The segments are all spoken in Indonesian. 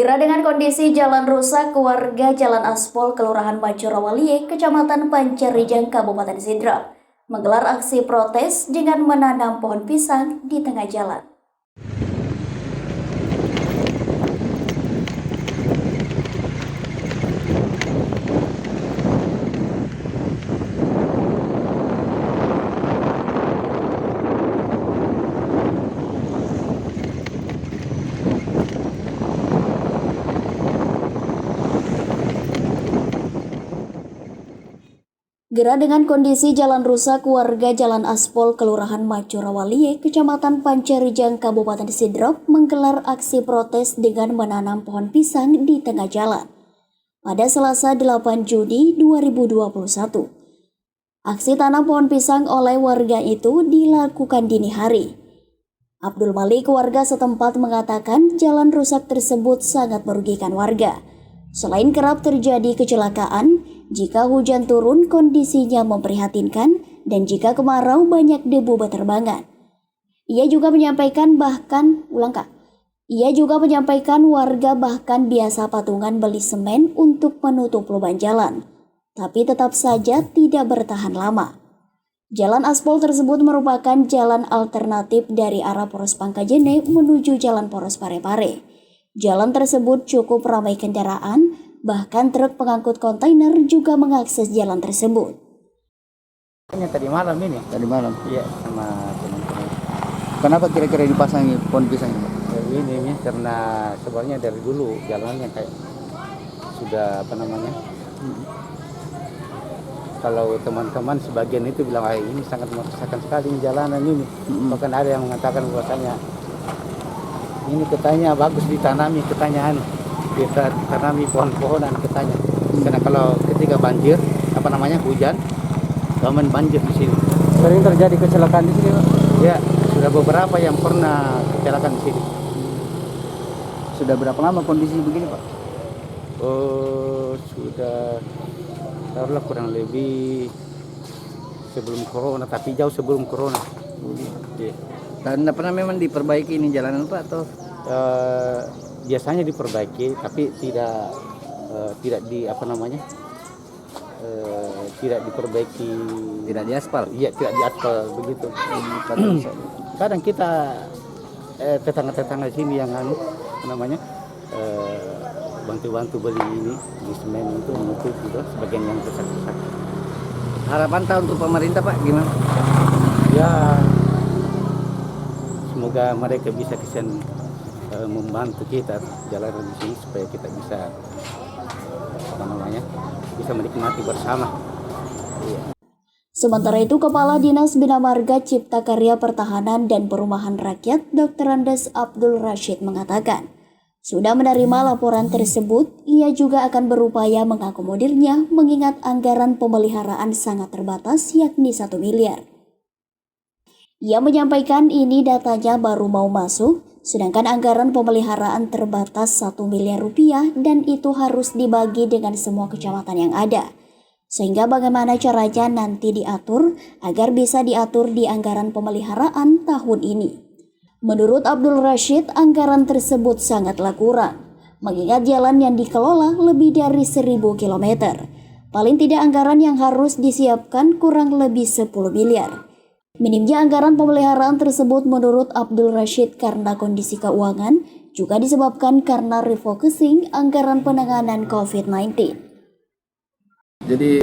Gerah dengan kondisi jalan rusak, warga Jalan Aspol, Kelurahan Majorawalie, Kecamatan Pancarijang, Kabupaten Sidrap, menggelar aksi protes dengan menanam pohon pisang di tengah jalan. Gerah dengan kondisi jalan rusak, warga Jalan Aspol, Kelurahan Majorawalie, Kecamatan Pancarijang, Kabupaten Sidrap, menggelar aksi protes dengan menanam pohon pisang di tengah jalan. Pada Selasa 8 Juni 2021, aksi tanam pohon pisang oleh warga itu dilakukan dini hari. Abdul Malik, warga setempat, mengatakan jalan rusak tersebut sangat merugikan warga. Selain kerap terjadi kecelakaan, jika hujan turun kondisinya memprihatinkan, dan jika kemarau banyak debu berterbangan. Ia juga menyampaikan warga bahkan biasa patungan beli semen untuk menutup lubang jalan, tapi tetap saja tidak bertahan lama. Jalan aspal tersebut merupakan jalan alternatif dari arah Poros Pangkajene menuju Jalan Poros Parepare. Jalan tersebut cukup ramai kendaraan, bahkan truk pengangkut kontainer juga mengakses jalan tersebut. Tadi malam ini? Tadi malam? Iya, sama teman-teman. Kenapa kira-kira dipasangi pohon pisang ini? Ini karena sebenarnya dari dulu jalannya kayak sudah kalau teman-teman sebagian itu bilang ini sangat meresahkan sekali jalanan ini. Bahkan ada yang mengatakan bahwasanya ini katanya bagus ditanami, kita tanami pohon-pohonan katanya. Karena kalau ketika banjir, hujan, aman banjir di sini. Sering terjadi kecelakaan di sini, Pak? Ya, sudah beberapa yang pernah kecelakaan di sini. Sudah berapa lama kondisi begini, Pak? Sudah taruhlah kurang lebih sebelum corona, tapi jauh sebelum corona. Ya. Dan memang diperbaiki ini jalanan, Pak, atau? Biasanya diperbaiki, tapi tidak tidak diperbaiki, tidak diaspal. Iya, tidak diaspal begitu. Kadang kita tetangga-tetangga sini yang bantu-bantu beli ini di semen itu menutup gitu, sebagian yang rusak-rusak. Harapan tahun untuk pemerintah, Pak, gimana? Ya, semoga mereka bisa membantu kita jalan di sini supaya kita bisa bisa menikmati bersama. Sementara itu, Kepala Dinas Bina Marga Cipta Karya Pertahanan dan Perumahan Rakyat Dr. Andes Abdul Rashid mengatakan, sudah menerima laporan tersebut, ia juga akan berupaya mengakomodirnya mengingat anggaran pemeliharaan sangat terbatas, yakni 1 miliar. Ia menyampaikan ini datanya baru mau masuk, sedangkan anggaran pemeliharaan terbatas 1 miliar rupiah dan itu harus dibagi dengan semua kecamatan yang ada. Sehingga bagaimana caranya nanti diatur agar bisa diatur di anggaran pemeliharaan tahun ini. Menurut Abdul Rashid, anggaran tersebut sangatlah kurang, mengingat jalan yang dikelola lebih dari 1.000 km. Paling tidak anggaran yang harus disiapkan kurang lebih 10 miliar. Minimnya anggaran pemeliharaan tersebut menurut Abdul Rashid karena kondisi keuangan, juga disebabkan karena refocusing anggaran penanganan COVID-19. Jadi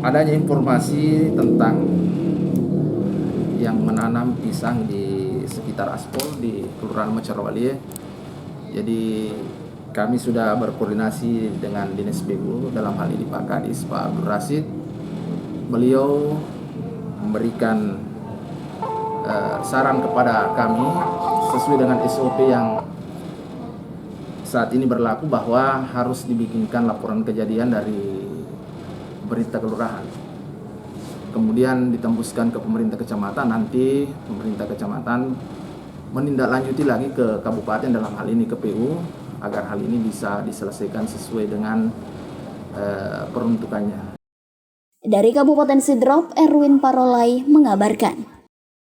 adanya informasi tentang yang menanam pisang di sekitar Aspol di Kelurahan Majorawalie. Jadi kami sudah berkoordinasi dengan Dinas BU, dalam hal ini Pak Kadis, Pak Abdul Rashid. Beliau memberikan saran kepada kami sesuai dengan SOP yang saat ini berlaku bahwa harus dibikinkan laporan kejadian dari pemerintah kelurahan, kemudian ditembuskan ke pemerintah kecamatan. Nanti pemerintah kecamatan menindaklanjuti lagi ke kabupaten, dalam hal ini ke PU, agar hal ini bisa diselesaikan sesuai dengan peruntukannya. Dari Kabupaten Sidrap, Erwin Parolai mengabarkan.